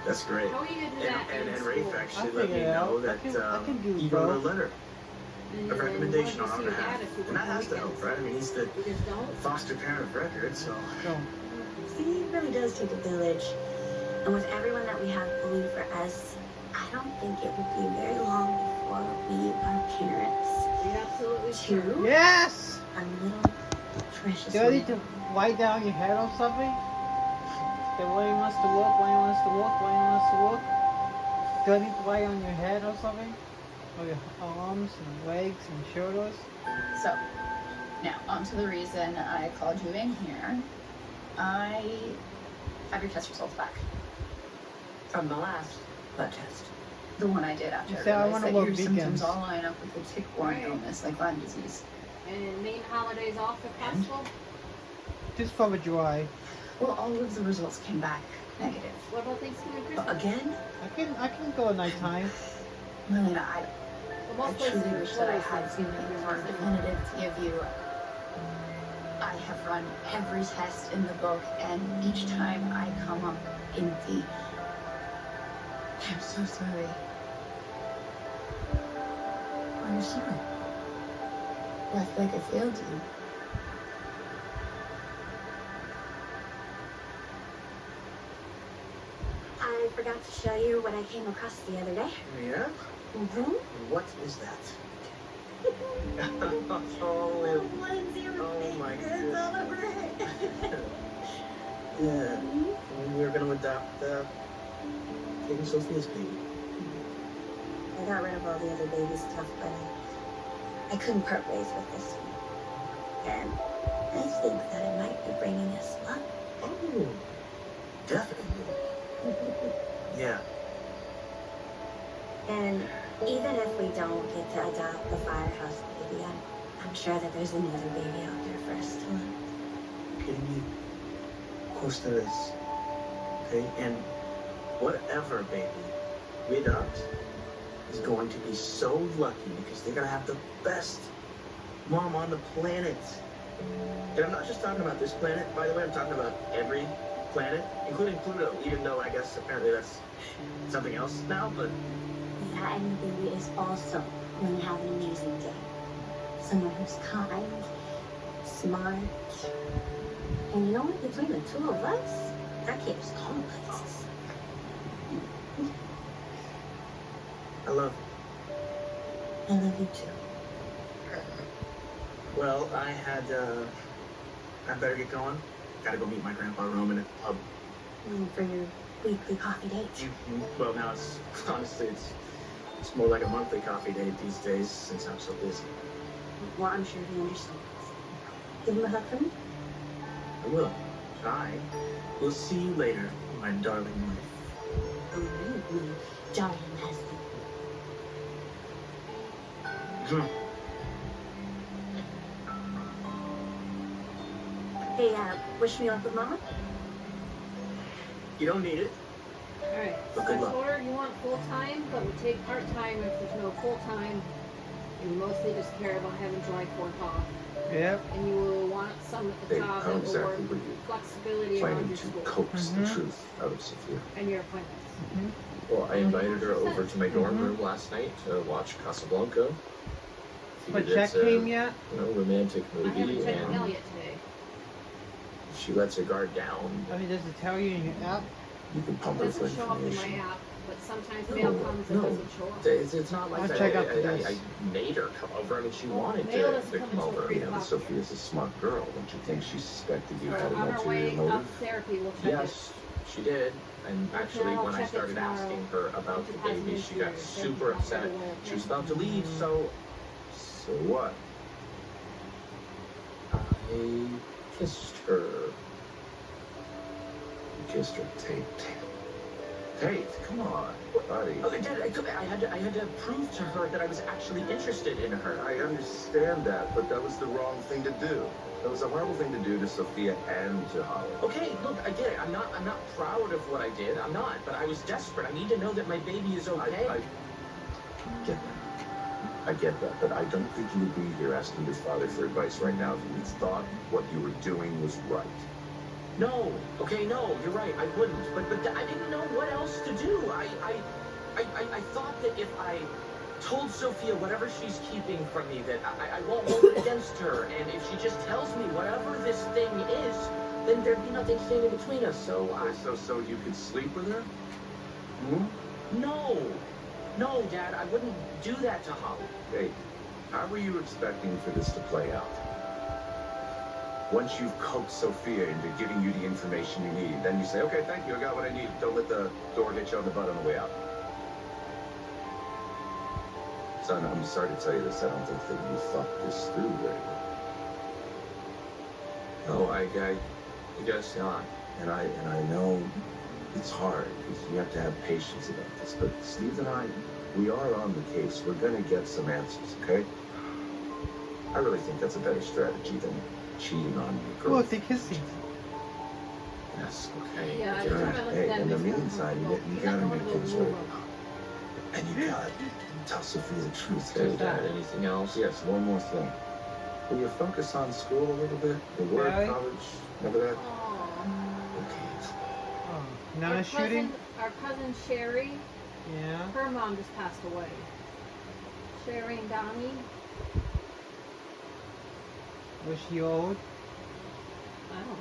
That's great. How are you gonna do that And in Rafe school? actually I'll let me figure it out. know that I can do he wrote a both. letter And of then recommendation what on do our you see your behalf. dad if you And work that on has to help, weekends? right? I mean, he's the You just don't? foster parent of record, so... So, See, it really does take a village. And with everyone that we have pulling for us, I don't think it will be very long before we are parents. You're absolutely Two, true. yes! our little precious Do I need one. to lie down your head or something? Okay, when he wants to walk, when he wants to walk, when he wants to walk. Do I need to lie on your head or something? Or your arms and legs and shoulders? So, now, on to the reason I called you in here. I have your test results back. From the last blood test. The one I did after You I say I realized wanna that work your weekends. symptoms all line up with a tick-borne illness like Lyme disease. And main holidays off if possible? Just for the dry. Well, all of the results came back negative. What about Thanksgiving and Christmas? Again? I can go at nighttime. Melina, Well, I most places truly are wish that I closed had Thanksgiving and something more Christmas. definitive to give you. I have run every test in the book, and each time I come up empty. I'm so sorry. Why are you sorry? Well, I feel like I failed you. I forgot to show you what I came across the other day. Yeah? Mm-hmm. What is that? Oh my goodness. Yeah. We were going to adopt King Sophia's baby. I got rid of all the other baby stuff, but I couldn't part ways with this one. And I think that it might be bringing us luck. Oh, definitely. Yeah. And even if we don't get to adopt the firehouse baby, I'm sure that there's another baby out there for us to love. Are you kidding me? Of course there is. Okay? And whatever baby we adopt is going to be so lucky because they're going to have the best mom on the planet. And I'm not just talking about this planet, by the way, I'm talking about every planet, including Pluto, even though I guess apparently that's something else now, but... Yeah, and the baby is also going to have an amazing day. Someone who's kind, smart, and you know what? Between the two of us, that kid is going places. I love you. I love you too. Well, I better get going. Gotta go meet my grandpa Roman at the pub. For your weekly coffee date. Well, now it's, honestly, it's more like a monthly coffee date these days since I'm so busy. Well, I'm sure he understands. Give him a hug for me. I will. I will see you later, my darling wife. All right, my darling husband. Hey, wish me luck with Mama? You don't need it. Alright, so But good I luck. told her you want full-time, but we take part-time if there's no full-time. And you mostly just care about having July 4th off. Yep. And you will want some at the Hey, top how that will exactly work were you flexibility around planning your to school coax the Mhm. truth out of Sophia? and your appointments. Well, I invited her over to my dorm room last night to watch Casablanca. But Figured check it's a, came yet? romantic I haven't movie, checked the mail and yet today. she lets her guard down. I mean, does it tell you in your app? You can It pump her for doesn't show up in my information. app, but sometimes No, mail comes and no. doesn't show up. It's not like I'll that. check out the I desk. made her come over. I mean, she Well, wanted mail to doesn't come come until over. 3 But o'clock. Sophia's a smart girl. Don't you think she suspected you So had an on our ulterior way up motive? therapy, we'll check Yes, she did. And Okay, actually, I'll when I check it started tomorrow. asking her about the Deposit baby, into she your got bank super account upset. right away, She was okay? about to leave, so what? I kissed her. You kissed her, Tate. Tate, come on, buddy. Oh, I had to prove to her that I was actually interested in her. I understand that, but that was the wrong thing to do. That was a horrible thing to do to Sophia and to Holly. Okay, look, I get it. I'm not proud of what I did. I'm not, but I was desperate. I need to know that my baby is okay. I get that. I get that, but I don't think you would be here asking your father for advice right now if you thought what you were doing was right. No, okay, no, you're right, I wouldn't. But I didn't know what else to do. I thought that if I told Sophia whatever she's keeping from me, that I won't hold it against her. And if she just tells me whatever this thing is, then there'd be nothing standing between us. So So you could sleep with her? Hmm? No. No, Dad, I wouldn't do that to Holly. Hey, how were you expecting for this to play out? Once you've coaxed Sophia into giving you the information you need, then you say, okay, thank you, I got what I need. Don't let the door hit you on the butt on the way out. Son, I'm sorry to tell you this, I don't think that you thought this through very well. No, I guess not. And I know it's hard, because you have to have patience about this, but Steve and I, we are on the case. We're gonna get some answers, okay? I really think that's a better strategy than cheating on your girl. Look, they're kissing. Yes, okay. Yeah, I All just right. haven't Hey, done in the this meantime, before. you gotta make things right. And you gotta tell Sophia the truth. Okay, Dad, anything else? Yes, one more thing. Will you focus on school a little bit? The work, Okay. college, remember that? Aw. Okay. Oh, not a shooting? Our cousin Sherry, Yeah. her mom just passed away. Sherry and Donnie. Was she old? I don't know.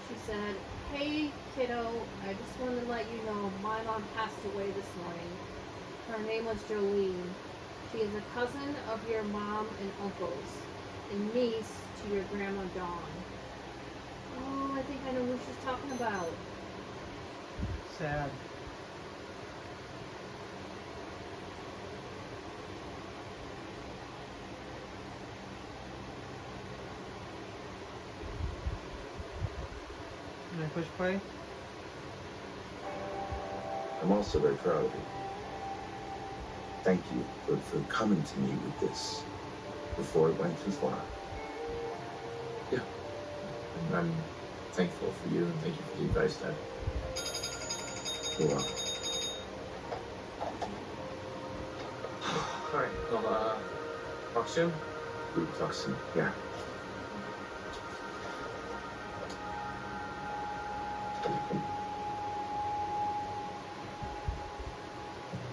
She said, "Hey kiddo, I just wanted to let you know my mom passed away this morning. Her name was Jolene. She is a cousin of your mom and uncle's, and niece to your grandma Dawn." Oh, I think I know who she's talking about. Sad. Can I push play? I'm also very proud of you. Thank you for coming to me with this before it went too far. And I'm thankful for you, and thank you for the advice, Dad. You're welcome. All right, well, talk soon. We'll talk soon. Yeah.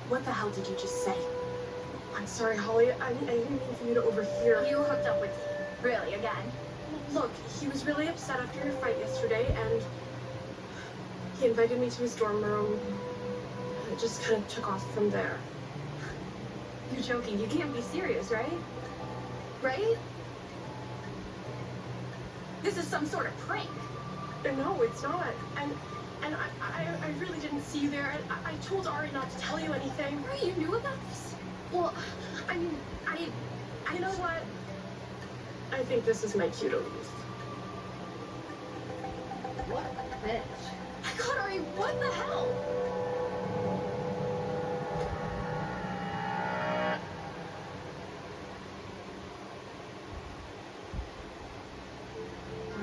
What the hell did you just say? I'm sorry, Holly. I didn't mean for you to overhear. You hooked up with really again? Look, he was really upset after your fight yesterday, and he invited me to his dorm room. And it just kind of took off from there. You're joking. You can't be serious, right? Right? This is some sort of prank. No, it's not. And I really didn't see you there. And I told Ari not to tell you anything. Right, you knew about this? Well, I mean, you know what? I think this is my cue to leave. What a bitch. God, Ari, what the hell?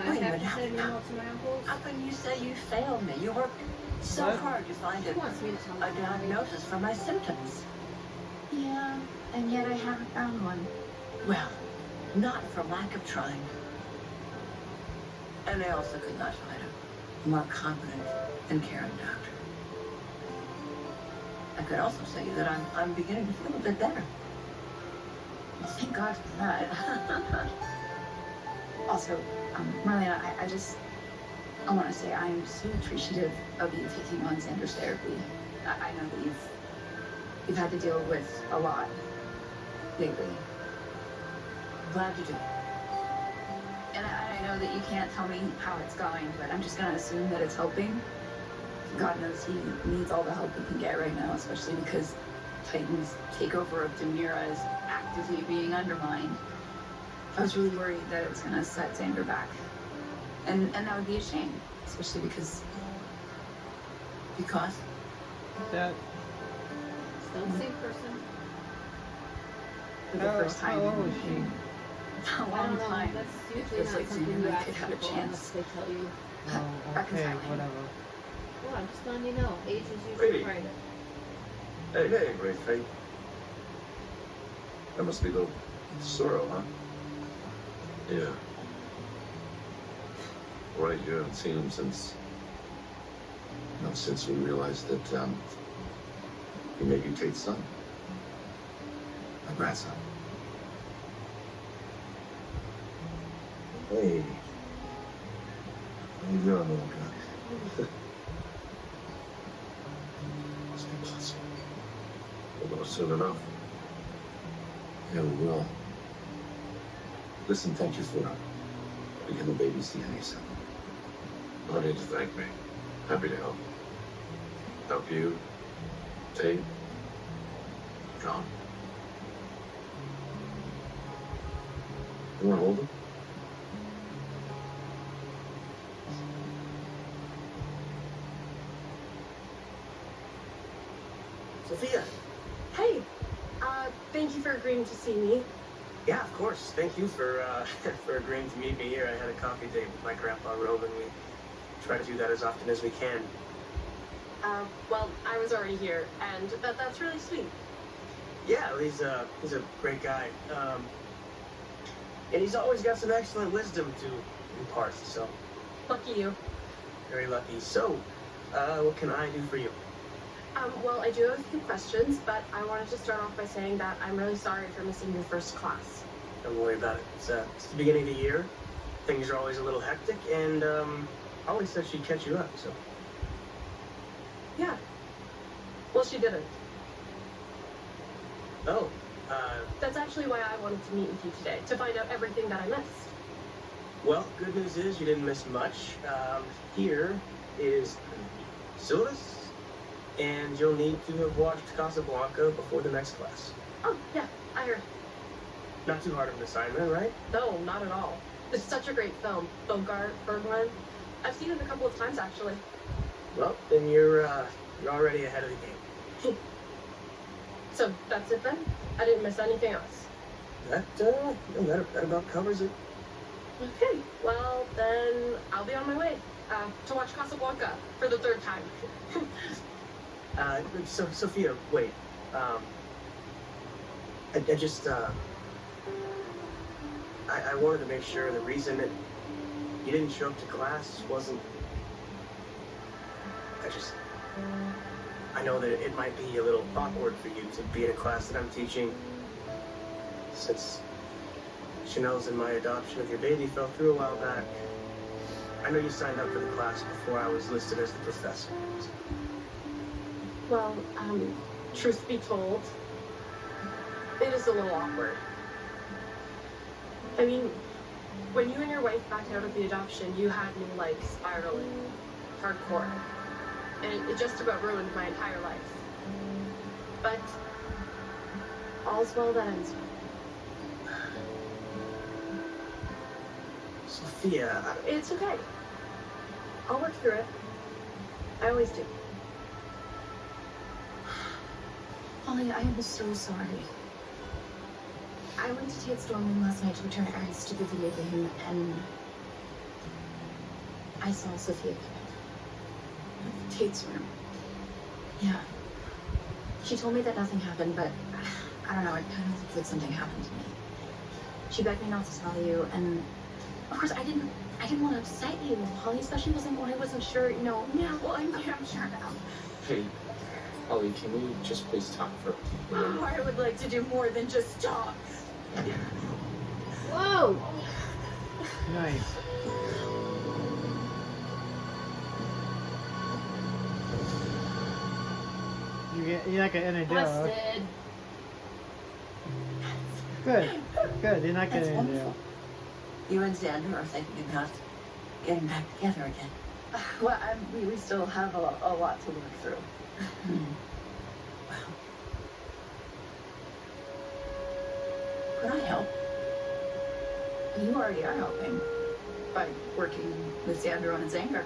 I Wait a have minute, to send an email to my uncles. How can you say you failed me? You worked so What? hard to find She wants me to tell a my diagnosis for my symptoms. Yeah, and yet I haven't found one. Well, not for lack of trying. And I also could not find a more competent and caring doctor. I could also say that I'm beginning to feel a bit better. Thank God for that. Also, Marlena, I want to say I'm so appreciative of you taking on Xander's therapy. I know that you've had to deal with a lot lately. Glad you did. And I know that you can't tell me how it's going, but I'm just going to assume that it's helping. God knows he needs all the help he can get right now, especially because Titan's takeover of Demira is actively being undermined. I was really worried that it was going to set Xander back. And that would be a shame, especially because That. Still the same person. for the first time How old is in she? a I long don't know. time, That's it usually feels not like something Xander you and I ask could have a people unless chance. they tell you. Oh, okay, Reconciling. whatever. Well, I'm just letting you know. Age is usually Hey. private. Hey, great fate. That must be a little sorrow, huh? Yeah. Right, you haven't seen him since, since we realized that, he may be Tate's son. My grandson. Hey. How you doing, little guy? Must be possible. We'll know soon enough. Yeah, we will. Listen, thank you for getting the baby's DNA sample. No need to thank me. Happy to help. Help you, Tate, John. You want to hold him? Sophia. Hey, thank you for agreeing to see me. Yeah, of course. Thank you for for agreeing to meet me here. I had a coffee date with my grandpa Roman. We try to do that as often as we can. Well, I was already here, and that's really sweet. Yeah, he's a great guy. And he's always got some excellent wisdom to impart. So Lucky you. very lucky. So, what can I do for you? Well, I do have a few questions, but I wanted to start off by saying that I'm really sorry for missing your first class. Don't worry about it. It's the beginning of the year. Things are always a little hectic, and Holly said she'd catch you up. So. Yeah. Well, she didn't. Oh. That's actually why I wanted to meet with you today, to find out everything that I missed. Well, good news is you didn't miss much. Here is syllabus, and you'll need to have watched Casablanca before the next class. Oh, yeah, I heard. Not too hard of an assignment, right? No, not at all. It's such a great film. Bogart, Bergman. I've seen it a couple of times, actually. Well, then you're already ahead of the game. So, that's it then? I didn't miss anything else. That about covers it. Okay, well, then I'll be on my way to watch Casablanca for the third time. So Sophia, wait. I just I wanted to make sure the reason that you didn't show up to class wasn't. I know that it might be a little awkward for you to be in a class that I'm teaching, since Chanel's and my adoption of your baby fell through a while back. I know you signed up for the class before I was listed as the professor. Well, truth be told, it is a little awkward. I mean, when you and your wife backed out of the adoption, you had me, like, spiraling hardcore. And it just about ruined my entire life. But all's well that ends well. Sophia, It's okay. I'll work through it. I always do. Holly, I am so sorry. I went to Tate's dorm room last night to return errands to the video game, and I saw Sophia come in. Tate's room. Yeah. She told me that nothing happened, but I don't know, it kind of looks like something happened to me. She begged me not to tell you, and of course I didn't want to upset you, Holly, especially when I wasn't sure, Yeah, well, I'm sure now. Hey, Holly, can we just please talk for a minute? Oh, I would like to do more than just talk. Whoa! Nice. You're not gonna end it there, huh? Busted. Good. You're not gonna That's end it there. wonderful. You and Xander are thinking about getting back together again. Well, we still have a lot to work through. Well, could I help? You already are helping by working with Xander on his anger.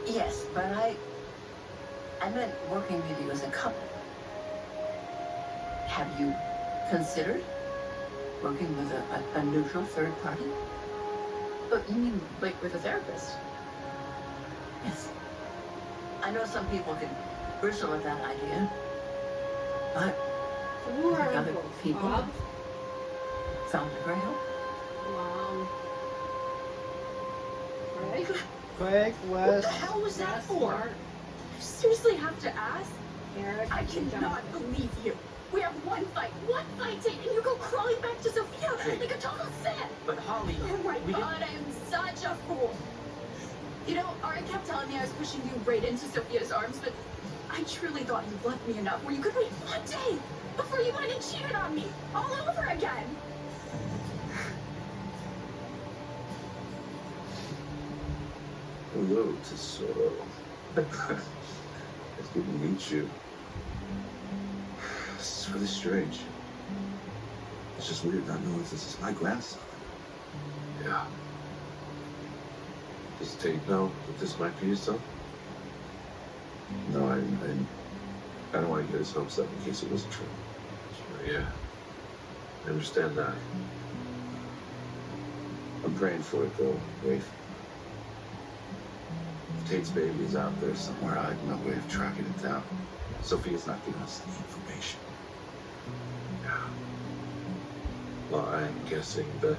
Yes, but I meant working with you as a couple. Have you considered working with a neutral third party? But you mean like with a therapist? Yes. I know some people can bristle at that idea, but Who I think are other both? 'People? people. Bob? Found it very helpful. Mom. Right? Craig, What the Wes. hell was that That's for? smart. You seriously have to ask? Eric, I you cannot don't. believe you. We have one fight, Tate, and you go crawling back to Sophia Hey. like a total sin. But Holly, Oh my we god, I am such a fool. You know, Ari kept telling me I was pushing you right into Sophia's arms, but I truly thought you loved me enough where you could wait one day before you went and cheated on me all over again. Hello, Tesoro. It's good to meet you. This is really strange. It's just weird not knowing if this is my grandson. Yeah. Does Tate know that this might be his son? No, I don't want to get his hopes up in case it wasn't true. Sure, yeah. I understand that. I'm praying for it, though, Rafe. If Tate's baby is out there somewhere, I have no way of tracking it down. Sophia's not giving us the information. Yeah. Well, I'm guessing that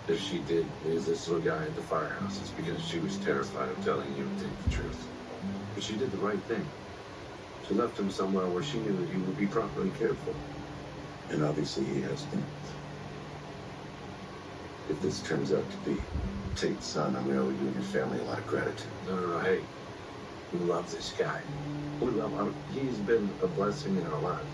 if she did leave this little guy at the firehouse, it's because she was terrified of telling you the truth. But she did the right thing. She left him somewhere where she knew that he would be properly cared for. And obviously he has been. If this turns out to be Tate's son, I'm going to owe you and your family a lot of gratitude. No, hey. We love this guy. We love him. He's been a blessing in our lives.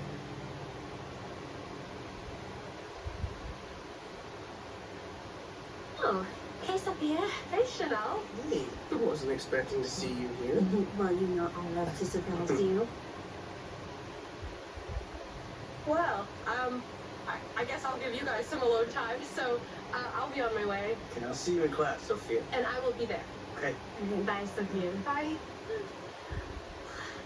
Oh, hey, Sophia. Hey, Chanel. hey, I wasn't expecting to see you here. Well, you know I love to surprise you. Well, I guess I'll give you guys some alone time, so I'll be on my way, Okay, I'll see you in class, Sophia. and I will be there. Okay. Bye, Sophia. Bye.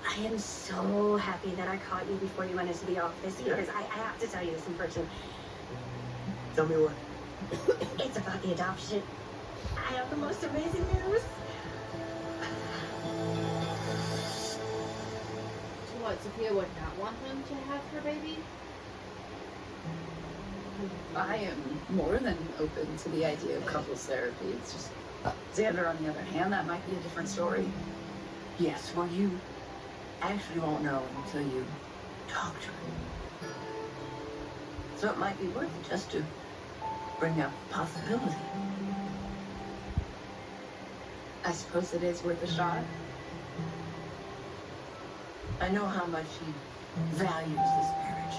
I am so happy that I caught you before you went into the office Yeah. because I have to tell you this in person. Tell me what. It's about the adoption. I have the most amazing news. So what, Sophia would not want him to have her baby? I am more than open to the idea of couples therapy. It's just Xander, on the other hand, that might be a different story. Yes, well, you actually won't know until you talk to him. So it might be worth it just to bring up the possibility. I suppose it is worth a shot. I know how much he values this marriage.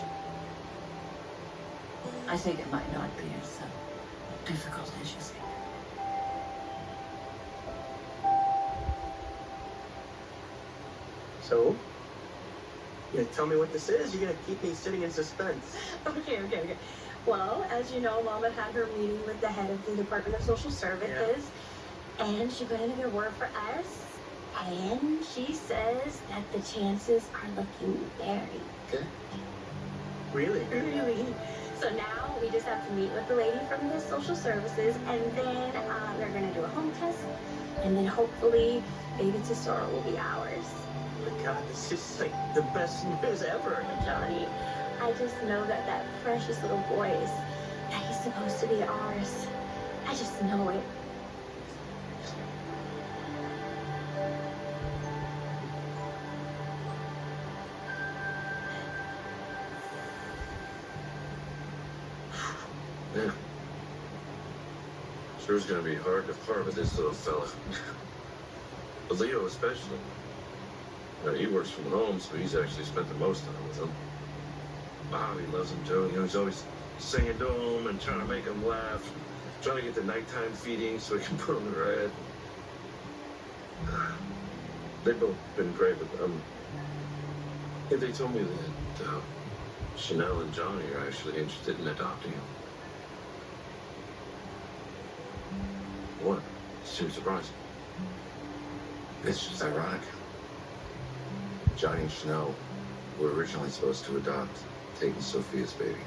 I think it might not be as difficult as you think. So? You gonna tell me what this is? You're gonna keep me sitting in suspense. Okay. Well, as you know, Mama had her meeting with the head of the Department of Social Services, and she put in a good word for us. And she says that the chances are looking very good. Really? Really. So now we just have to meet with the lady from the social services, and then they're gonna do a home test, and then hopefully baby Tesoro will be ours. Oh my God, this is like the best news ever. Johnny, I just know that that precious little boy he's supposed to be ours. I just know it. Yeah. Sure is gonna be hard to part with this little fella. But Leo especially. You know, he works from home, so he's actually spent the most time with him. Wow, he loves him too. You know, he's always singing to him and trying to make him laugh. Trying to get the nighttime feeding so he can put him to bed. They've both been great, but yeah, they told me that Chanel and Johnny are actually interested in adopting him. What? Seems surprising. It's just ironic. Johnny and Chanel were originally supposed to adopt Tate and Sophia's baby.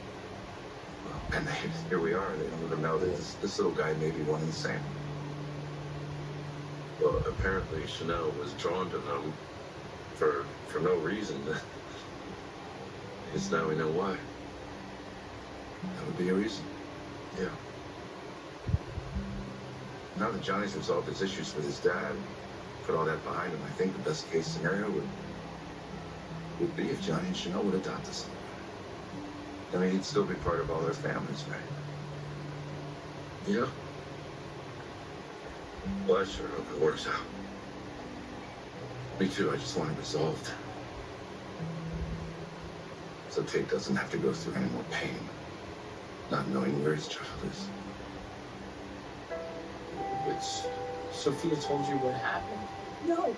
And here we are. They don't even know that this little guy may be one and the same. Well, apparently Chanel was drawn to them for no reason. I guess now we know why. That would be a reason. Yeah. Now that Johnny's resolved his issues with his dad, put all that behind him, I think the best case scenario would be if Johnny and Chanel would adopt us. I mean, he'd still be part of all their families, right? Yeah. Well, I sure hope it works out. Me too, I just want it resolved. So Tate doesn't have to go through any more pain, not knowing where his child is. But Sophia told you what happened. No,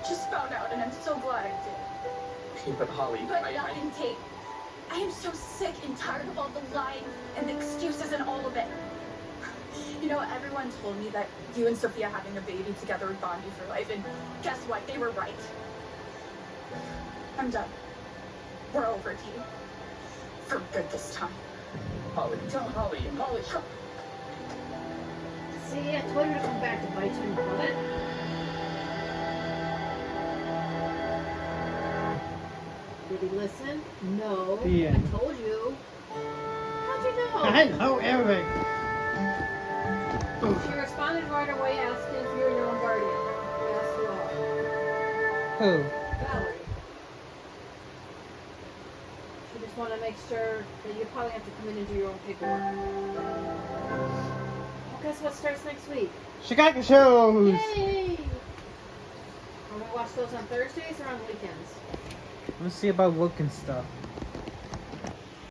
just found out, and I'm so glad I did. Okay, but Holly, But I nothing, Tate. I am so sick and tired of all the lying and the excuses and all of it. You know, everyone told me that you and Sophia having a baby together would bond you for life, and guess what? They were right. I'm done. We're over, Tate. For good this time. Holly, Holly. See, I told you to come back to bite you in the butt. Did he listen? No. Yeah. I told you. How'd you know? I know everything. She responded right away asking if you're your own guardian. Yes, you are. Who? Valerie. She just wanted to make sure that you probably have to come in and do your own paperwork. Well, guess what starts next week? Chicago shows. Yay! Are we watch those on Thursdays or on weekends? Let's see about work and stuff.